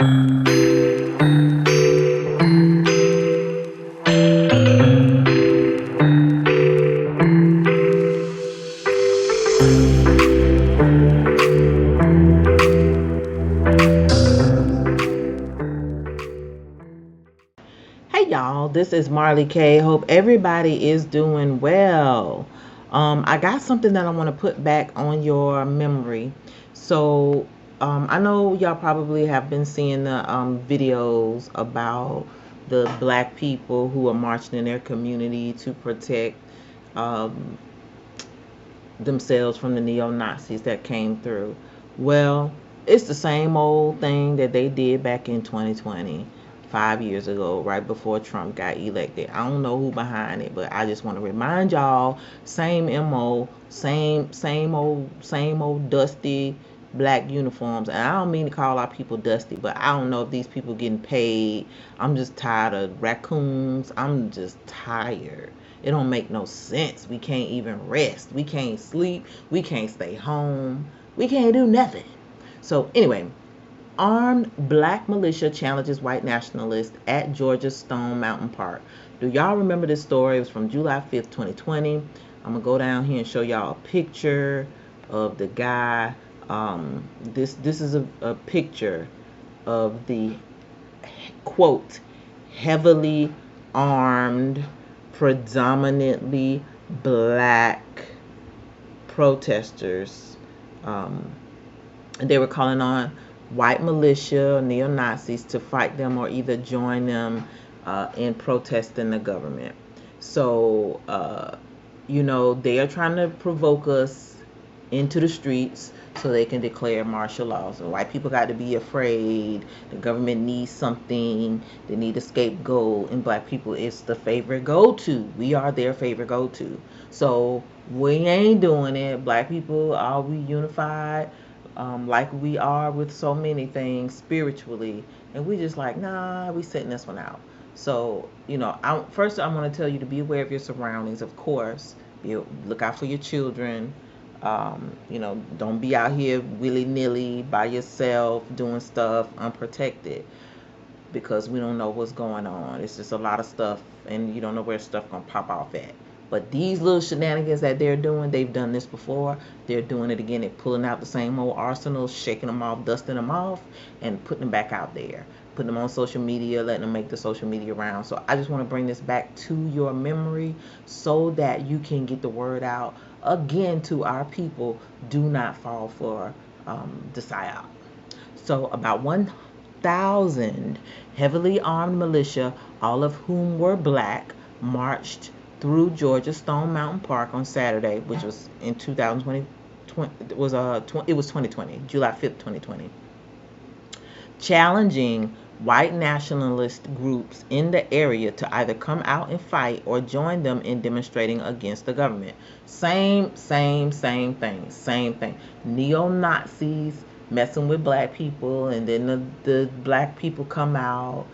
Hey y'all, this is Marley K. Hope everybody is doing well. I got something that I want to put back on your memory. So, I know y'all probably have been seeing the videos about the black people who are marching in their community to protect um, themselves from the neo-Nazis that came through. Well, it's the same old thing that they did back in 2020, 5 years ago, right before Trump got elected. I don't know who behind it, but I just want to remind y'all, same MO, same old dusty black uniforms. And I don't mean to call our people dusty, but I don't know if these people getting paid. I'm just tired of raccoons. I'm just tired. It don't make no sense. We can't even rest. We can't sleep. We can't stay home. We can't do nothing. So anyway, armed black militia challenges white nationalists at Georgia's Stone Mountain Park. Do y'all remember this story? It was from July 5th, 2020. I'm going to go down here and show y'all a picture of the guy. This is a picture of the, quote, heavily armed, predominantly black protesters. Um, they were calling on white militia, neo Nazis, to fight them or either join them in protesting the government. So, they are trying to provoke us into the streets so they can declare martial law. So white people got to be afraid. The government needs something. They need a scapegoat. And black people, it's the favorite go-to. We are their favorite go-to. So we ain't doing it. Black people, are we unified? Like we are with so many things spiritually. And we just like, nah, we sitting this one out. So, first I want to tell you to be aware of your surroundings, of course. Look out for your children. Don't be out here willy-nilly by yourself doing stuff unprotected, because we don't know what's going on. It's just a lot of stuff, and you don't know where stuff gonna pop off at. But these little shenanigans that they're doing, they've done this before. They're doing it again. They're pulling out the same old arsenals, shaking them off, dusting them off, and putting them back out there. Putting them on social media, letting them make the social media round. So I just want to bring this back to your memory so that you can get the word out again to our people. Do not fall for the psyop. So about 1,000 heavily armed militia, all of whom were black, marched through Georgia Stone Mountain Park on Saturday, which was in 2020. It was 2020, July 5th, 2020, challenging white nationalist groups in the area to either come out and fight or join them in demonstrating against the government. Same thing. Same thing. Neo-Nazis messing with black people, and then the black people come out.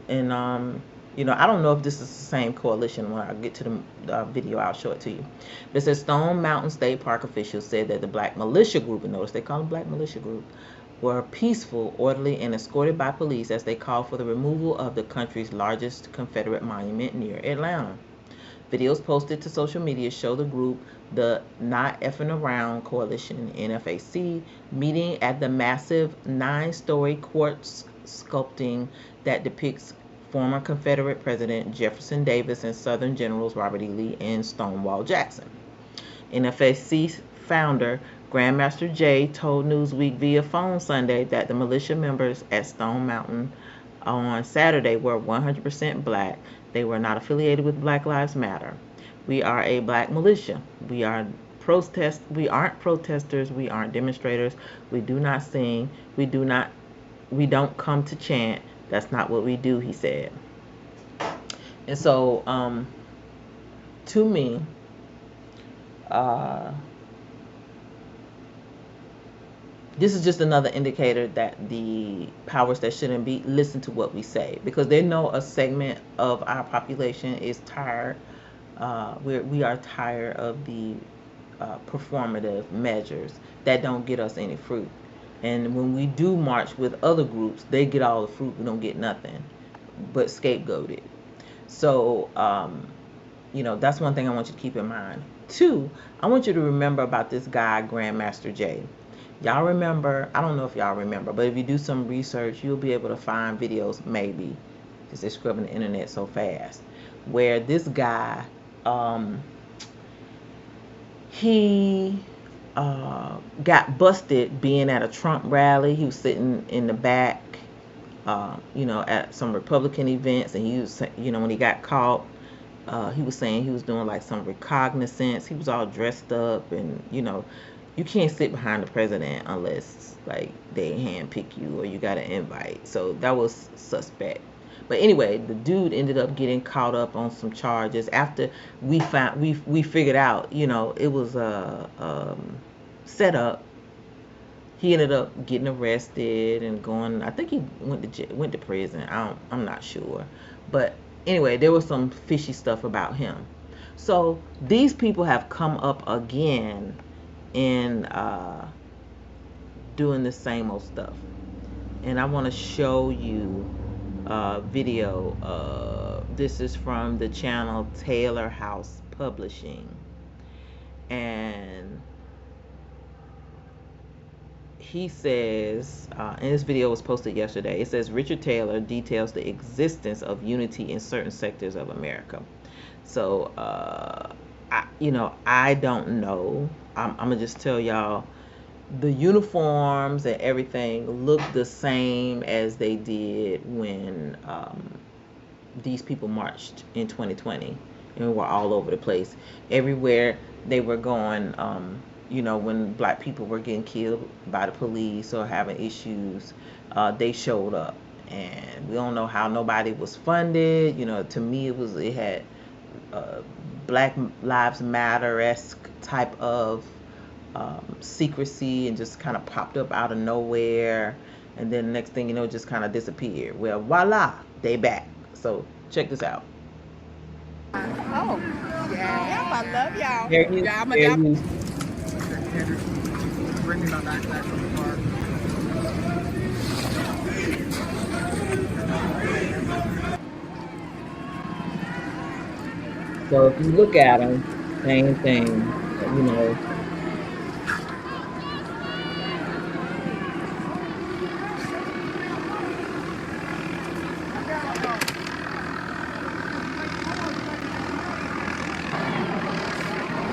And I don't know if this is the same coalition. When I get to the video, I'll show it to you. But it says Stone Mountain State Park officials said that the black militia group, and notice they call them black militia group, were peaceful, orderly, and escorted by police as they called for the removal of the country's largest Confederate monument near Atlanta. Videos posted to social media show the group, the Not Effing Around Coalition, NFAC, meeting at the massive 9-story quartz sculpting that depicts former Confederate President Jefferson Davis and Southern Generals Robert E. Lee and Stonewall Jackson. NFAC founder Grandmaster Jay told Newsweek via phone Sunday that the militia members at Stone Mountain on Saturday were 100% black. They were not affiliated with Black Lives Matter. We are a black militia. We aren't protesters. We aren't demonstrators. We do not sing. We don't come to chant. That's not what we do, he said. And so, to me, this is just another indicator that the powers that shouldn't be listen to what we say, because they know a segment of our population is tired. We are tired of the performative measures that don't get us any fruit. And when we do march with other groups, they get all the fruit. We don't get nothing but scapegoated. So, that's one thing I want you to keep in mind. Two, I want you to remember about this guy, Grandmaster Jay. Y'all remember, I don't know if y'all remember, but if you do some research, you'll be able to find videos, maybe, because they're scrubbing the internet so fast, where this guy, he got busted being at a Trump rally. He was sitting in the back, at some Republican events, and he was, when he got caught, he was saying he was doing like some recognizance. He was all dressed up, and you can't sit behind the president unless like they handpick you or you got an invite. So that was suspect. But anyway, the dude ended up getting caught up on some charges after we figured out, it was a set up. He ended up getting arrested and going. I think he went to prison. I'm not sure, but anyway, there was some fishy stuff about him. So these people have come up again in doing the same old stuff, and I want to show you a video. This is from the channel Taylor House Publishing, and he says, and this video was posted yesterday, it says Richard Taylor details the existence of unity in certain sectors of America. So I don't know. I'm gonna just tell y'all, the uniforms and everything look the same as they did when these people marched in 2020, and we were all over the place. Everywhere they were going, when black people were getting killed by the police or having issues, they showed up. And we don't know how nobody was funded. To me, it had Black Lives Matter-esque type of secrecy, and just kind of popped up out of nowhere. And then the next thing you know, it just kind of disappeared. Well, voila, they back. So check this out. Oh, yeah, I love y'all. Yeah, I'm Bringing my backpack from the car. So if you look at them, same thing,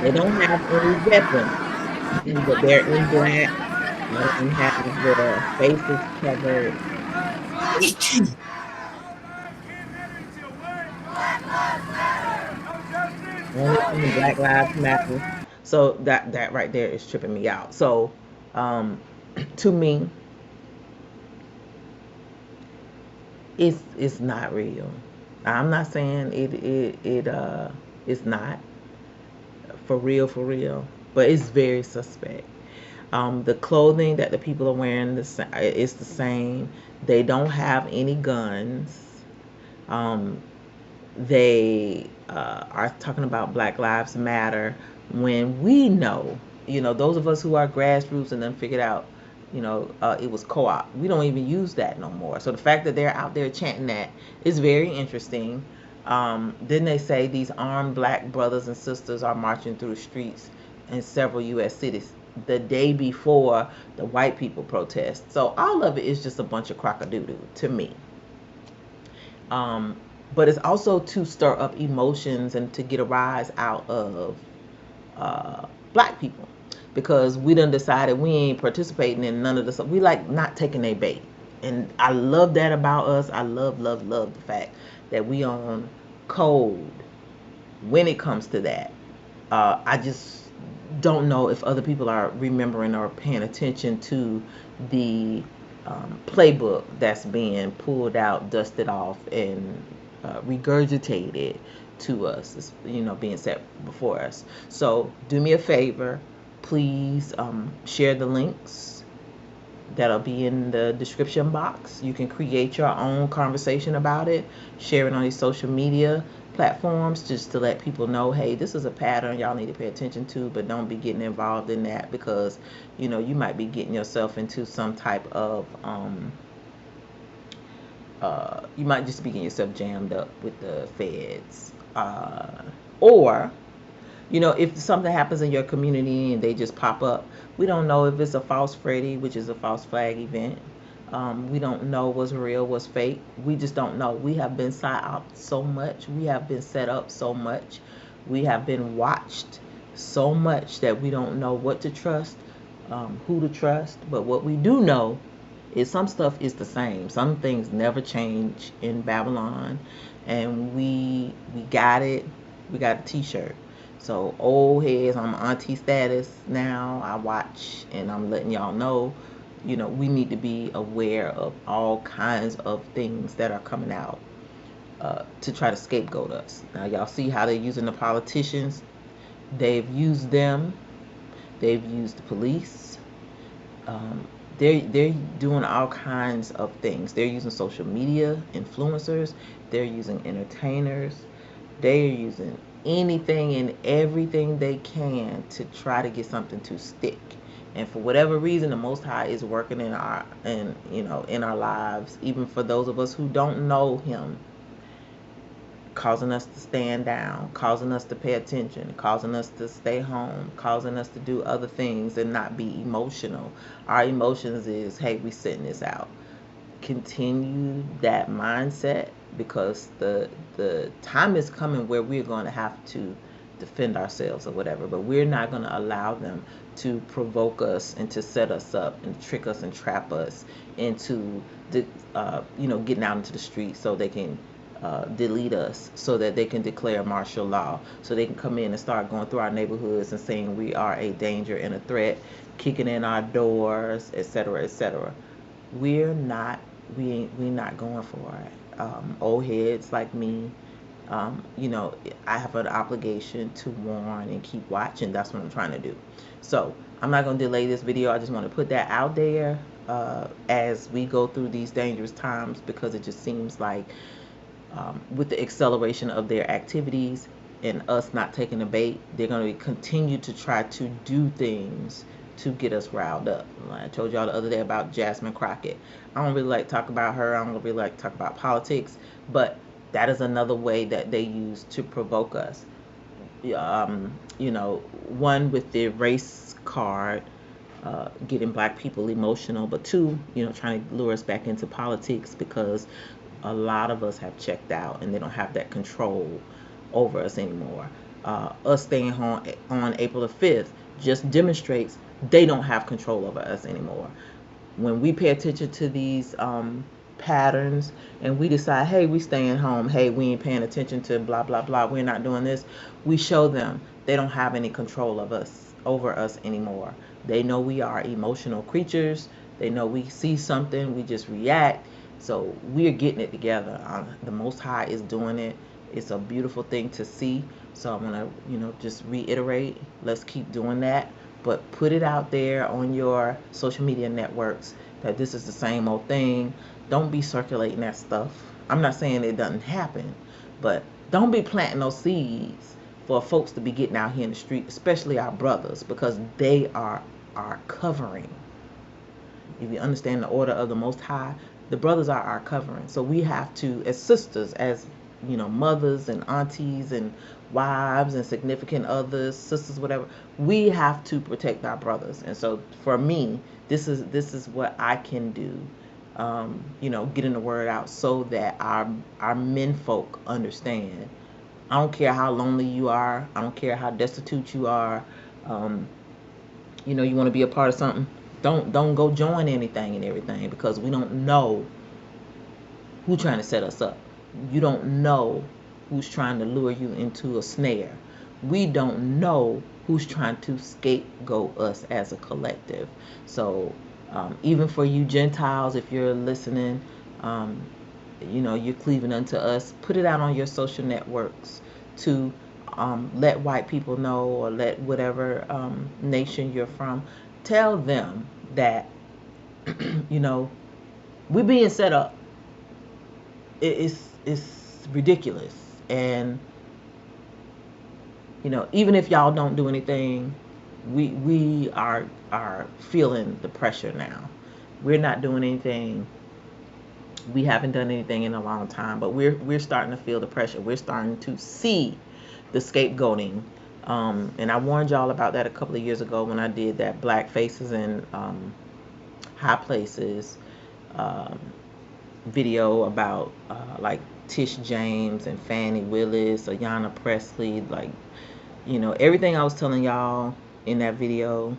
they don't have any weapons, but they're in black and have their faces covered. Only thing Black Lives Matter. So that right there is tripping me out. So to me, it's not real. I'm not saying it's not for real, but it's very suspect. The clothing that the people are wearing is the same. They don't have any guns. They are talking about Black Lives Matter when we know, those of us who are grassroots and then figured out, it was co-op. We don't even use that no more. So the fact that they're out there chanting that is very interesting. Then they say these armed black brothers and sisters are marching through the streets in several U.S. cities the day before the white people protest. So all of it is just a bunch of crocodile to me. But it's also to stir up emotions and to get a rise out of black people, because we done decided we ain't participating in none of the stuff. We like not taking a bait, and I love that about us. I love the fact that we on code when it comes to that. I just don't know if other people are remembering or paying attention to the playbook that's being pulled out, dusted off, and regurgitated to us. It's, being set before us. So do me a favor, please share the links that'll be in the description box. You can create your own conversation about it, share it on your social media platforms just to let people know, hey, this is a pattern y'all need to pay attention to, but don't be getting involved in that, because you might be getting yourself into some type of you might just be getting yourself jammed up with the feds, or if something happens in your community and they just pop up, we don't know if it's a false Freddy, which is a false flag event. We don't know what's real, what's fake. We just don't know. We have been psyoped so much. We have been set up so much. We have been watched so much that we don't know what to trust, who to trust. But what we do know is some stuff is the same. Some things never change in Babylon, and we got it. We got a T-shirt. So old heads, I'm auntie status now. I watch, and I'm letting y'all know, we need to be aware of all kinds of things that are coming out to try to scapegoat us. Now y'all see how they're using the politicians. They've used them. They've used the police. They're doing all kinds of things. They're using social media influencers. They're using entertainers. They're using anything and everything they can to try to get something to stick. And for whatever reason, the Most High is working in our lives, even for those of us who don't know Him, causing us to stand down, causing us to pay attention, causing us to stay home, causing us to do other things and not be emotional. Our emotions is, hey, we sitting this out. Continue that mindset, because the time is coming where we're going to have to defend ourselves or whatever, but we're not going to allow them to provoke us and to set us up and trick us and trap us into getting out into the street so they can delete us, so that they can declare martial law, so they can come in and start going through our neighborhoods and saying we are a danger and a threat, kicking in our doors, etc., etc. We're not going for it. Old heads like me, I have an obligation to warn and keep watching. That's what I'm trying to do. So I'm not going to delay this video. I just want to put that out there as we go through these dangerous times, because it just seems like with the acceleration of their activities and us not taking the bait, they're going to continue to try to do things to get us riled up. I told y'all the other day about Jasmine Crockett. I don't really like to talk about her. I don't really like to talk about politics, but that is another way that they use to provoke us. One with the race card, getting black people emotional, but two, trying to lure us back into politics, because a lot of us have checked out and they don't have that control over us anymore. Us staying home on April the 5th just demonstrates they don't have control over us anymore. When we pay attention to these patterns and we decide, hey, we staying home, hey, we ain't paying attention to blah blah blah, we're not doing this, we show them they don't have any control of us over us anymore. They know we are emotional creatures. They know we see something, we just react. So we're getting it together. The Most High is doing it. It's a beautiful thing to see. So I'm gonna just reiterate, let's keep doing that, but put it out there on your social media networks that this is the same old thing. Don't be circulating that stuff. I'm not saying it doesn't happen, but don't be planting those seeds for folks to be getting out here in the street, especially our brothers, because they are our covering. If you understand the order of the Most High, the brothers are our covering. So we have to, as sisters, as mothers and aunties and wives and significant others, sisters, whatever, we have to protect our brothers. And so for me, this is what I can do, getting the word out so that our men folk understand. I don't care how lonely you are. I don't care how destitute you are. You want to be a part of something. Don't go join anything and everything, because we don't know who's trying to set us up. You don't know who's trying to lure you into a snare. We don't know who's trying to scapegoat us as a collective. So even for you Gentiles, if you're listening, you're cleaving unto us, put it out on your social networks to let white people know, or let whatever nation you're from, tell them that we're being set up. It's ridiculous, and even if y'all don't do anything, we are feeling the pressure now. We're not doing anything. We haven't done anything in a long time, but we're starting to feel the pressure. We're starting to see the scapegoating. And I warned y'all about that a couple of years ago when I did that Black Faces in High Places um, video about like Tish James and Fannie Willis, Ayanna Presley, like everything I was telling y'all in that video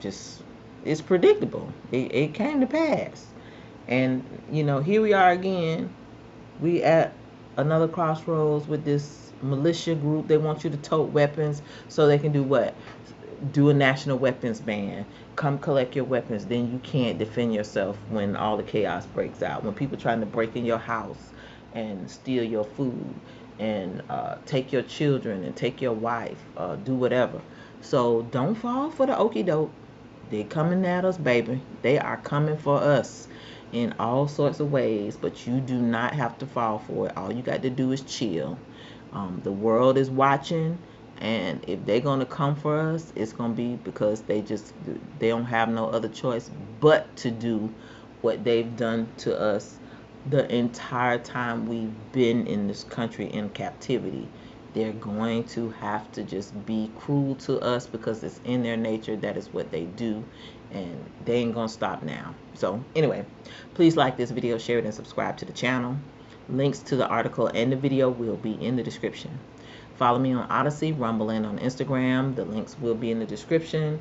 just is predictable. It came to pass. And here we are again. We at another crossroads with this militia group. They want you to tote weapons so they can do what? Do a national weapons ban. Come collect your weapons. Then you can't defend yourself when all the chaos breaks out. When people trying to break in your house and steal your food and take your children and take your wife, do whatever. So don't fall for the okie doke. They coming at us, baby. They are coming for us in all sorts of ways, but you do not have to fall for it. All you got to do is chill. The world is watching, and if they're going to come for us, it's going to be because they don't have no other choice but to do what they've done to us the entire time we've been in this country in captivity. They're going to have to just be cruel to us because it's in their nature. That is what they do, and they ain't gonna stop now. So anyway, please like this video, share it, and subscribe to the channel. Links to the article and the video will be in the description. Follow me on Odyssey, Rumble, and on Instagram. The links will be in the description.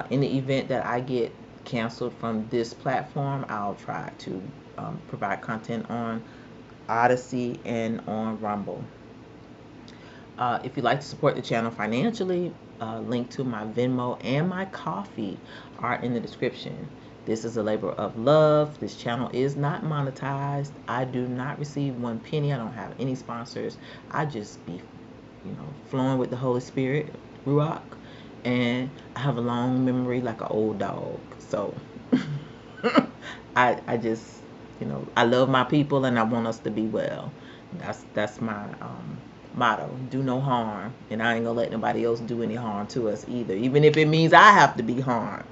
In the event that I get canceled from this platform, I'll try to provide content on Odyssey and on Rumble. If you'd like to support the channel financially, link to my Venmo and my coffee are in the description. This is a labor of love. This channel is not monetized. I do not receive one penny. I don't have any sponsors. I just be, flowing with the Holy Spirit, Ruach, and I have a long memory like an old dog. So I just, I love my people and I want us to be well. That's my motto. Do no harm, and I ain't gonna let nobody else do any harm to us either, even if it means I have to be harmed.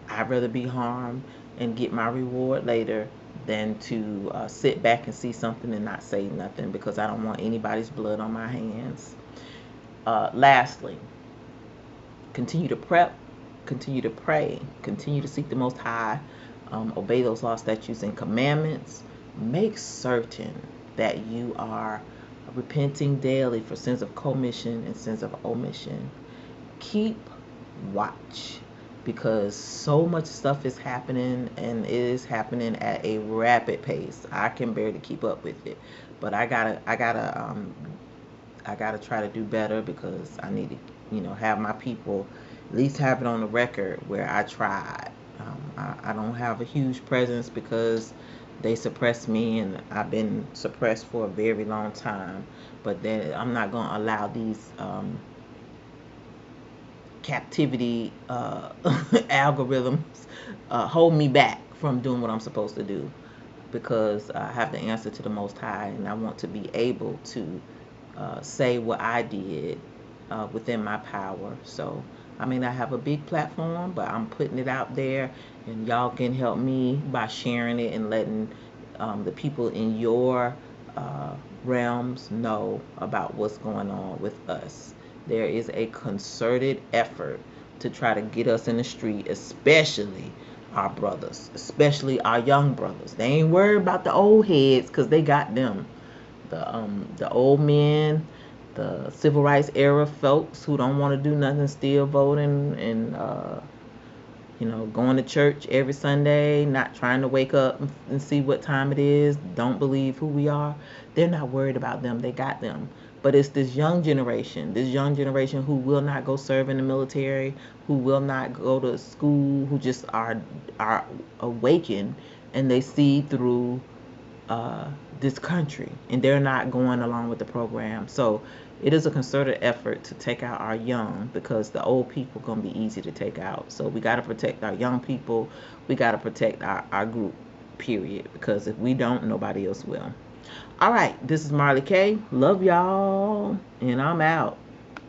I'd rather be harmed and get my reward later than to sit back and see something and not say nothing, because I don't want anybody's blood on my hands. Lastly, continue to prep, continue to pray, continue to seek the Most High, obey those laws, statutes, and commandments. Make certain that you are repenting daily for sins of commission and sins of omission. Keep watch, because so much stuff is happening, and it is happening at a rapid pace. I can barely keep up with it, but I gotta try to do better, because I need to have my people at least have it on the record where I tried. I don't have a huge presence because they suppressed me, and I've been suppressed for a very long time. But then I'm not going to allow these captivity algorithms hold me back from doing what I'm supposed to do, because I have to answer to the Most High, and I want to be able to say what I did within my power. So I may not have a big platform, but I'm putting it out there, and y'all can help me by sharing it and letting the people in your realms know about what's going on with us. There is a concerted effort to try to get us in the street, especially our brothers, especially our young brothers. They ain't worried about the old heads, because they got them. The old men, the civil rights era folks who don't want to do nothing, still voting and going to church every Sunday, not trying to wake up and see what time it is, don't believe who we are. They're not worried about them. They got them. But it's this young generation who will not go serve in the military, who will not go to school, who just are awakened, and they see through this country, and they're not going along with the program. So it is a concerted effort to take out our young, because the old people are going to be easy to take out. So we got to protect our young people. We got to protect our group, period, because if we don't, nobody else will. All right, this is Marley K. Love y'all, and I'm out.